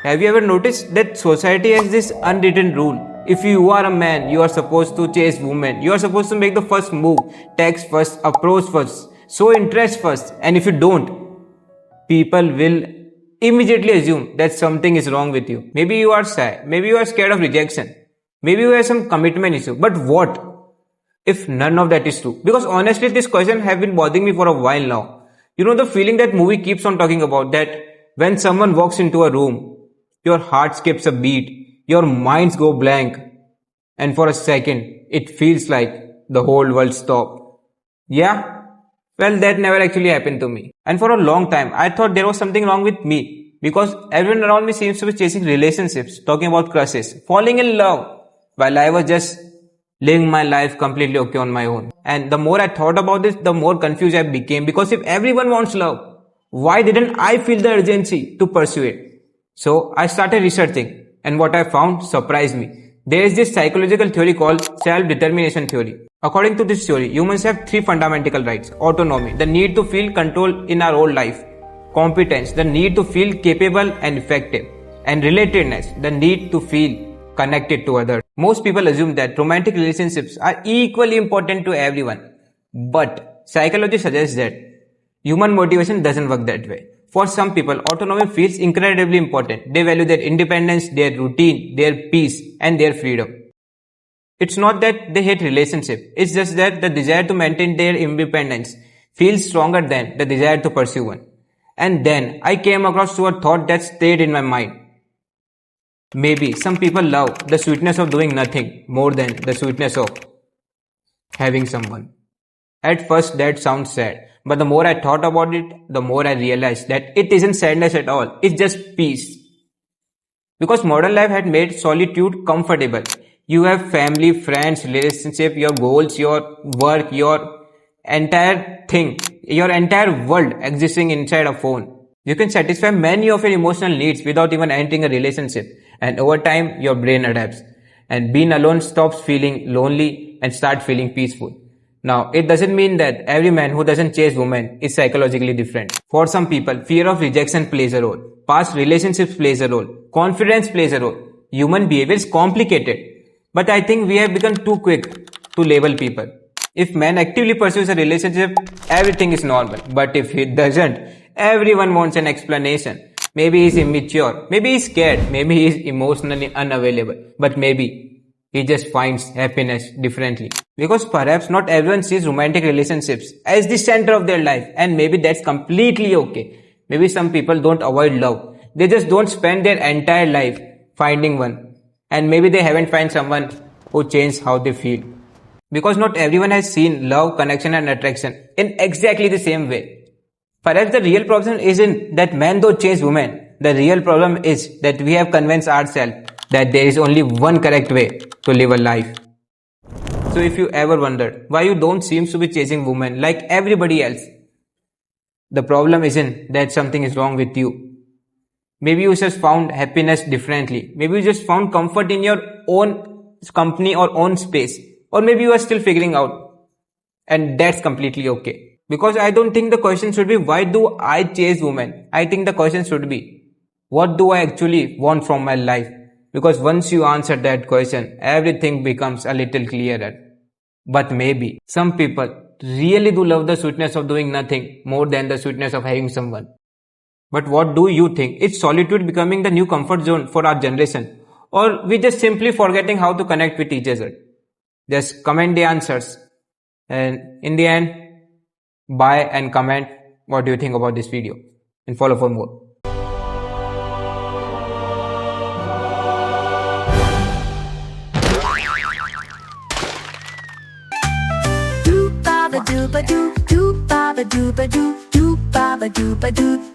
Have you ever noticed that society has this unwritten rule? If you are a man, you are supposed to chase women. You are supposed to make the first move, text first, approach first, show interest first. And if you don't, people will immediately assume that something is wrong with you. Maybe you are shy. Maybe you are scared of rejection. Maybe you have some commitment issue. But what if none of that is true? Because honestly, this question have been bothering me for a while now. You know the feeling that movie keeps on talking about, that when someone walks into a room, your heart skips a beat, your minds go blank, and for a second, it feels like the whole world stopped. Yeah? Well, that never actually happened to me. And for a long time, I thought there was something wrong with me because everyone around me seems to be chasing relationships, talking about crushes, falling in love, while I was just living my life completely okay on my own. And the more I thought about this, the more confused I became, because if everyone wants love, why didn't I feel the urgency to pursue it? So I started researching, and what I found surprised me. There is this psychological theory called self-determination theory. According to this theory, humans have three fundamental rights: autonomy, the need to feel control in our own life; competence, the need to feel capable and effective; and relatedness, the need to feel connected to others. Most people assume that romantic relationships are equally important to everyone. But psychology suggests that human motivation doesn't work that way. For some people, autonomy feels incredibly important. They value their independence, their routine, their peace, and their freedom. It's not that they hate relationship. It's just that the desire to maintain their independence feels stronger than the desire to pursue one. And then I came across to a thought that stayed in my mind. Maybe some people love the sweetness of doing nothing more than the sweetness of having someone. At first that sounds sad, but the more I thought about it, the more I realized that it isn't sadness at all, it's just peace. Because modern life had made solitude comfortable. You have family, friends, relationship, your goals, your work, your entire thing, your entire world existing inside a phone. You can satisfy many of your emotional needs without even entering a relationship. And over time, your brain adapts. And being alone stops feeling lonely and start feeling peaceful. Now, it doesn't mean that every man who doesn't chase women is psychologically different. For some people, fear of rejection plays a role. Past relationships plays a role. Confidence plays a role. Human behavior is complicated. But I think we have become too quick to label people. If man actively pursues a relationship, everything is normal. But if he doesn't, everyone wants an explanation. Maybe he's immature, maybe he's scared, maybe he's emotionally unavailable, but maybe he just finds happiness differently. Because perhaps not everyone sees romantic relationships as the center of their life, and maybe that's completely okay. Maybe some people don't avoid love, they just don't spend their entire life finding one. And maybe they haven't found someone who changed how they feel. Because not everyone has seen love, connection and attraction in exactly the same way. Perhaps the real problem isn't that men don't chase women. The real problem is that we have convinced ourselves that there is only one correct way to live a life. So if you ever wondered why you don't seem to be chasing women like everybody else, the problem isn't that something is wrong with you. Maybe you just found happiness differently. Maybe you just found comfort in your own company or own space. Or maybe you are still figuring out. And that's completely okay. Because I don't think the question should be, why do I chase women? I think the question should be, what do I actually want from my life? Because once you answer that question, everything becomes a little clearer. But maybe some people really do love the sweetness of doing nothing more than the sweetness of having someone. But what do you think? Is solitude becoming the new comfort zone for our generation? Or we just simply forgetting how to connect with each other? Just comment the answers. And in the end, buy and comment what do you think about this video, and follow for more. Doop ba ba doo ba doo, doop ba ba doo ba doo, doop ba ba doo ba doo.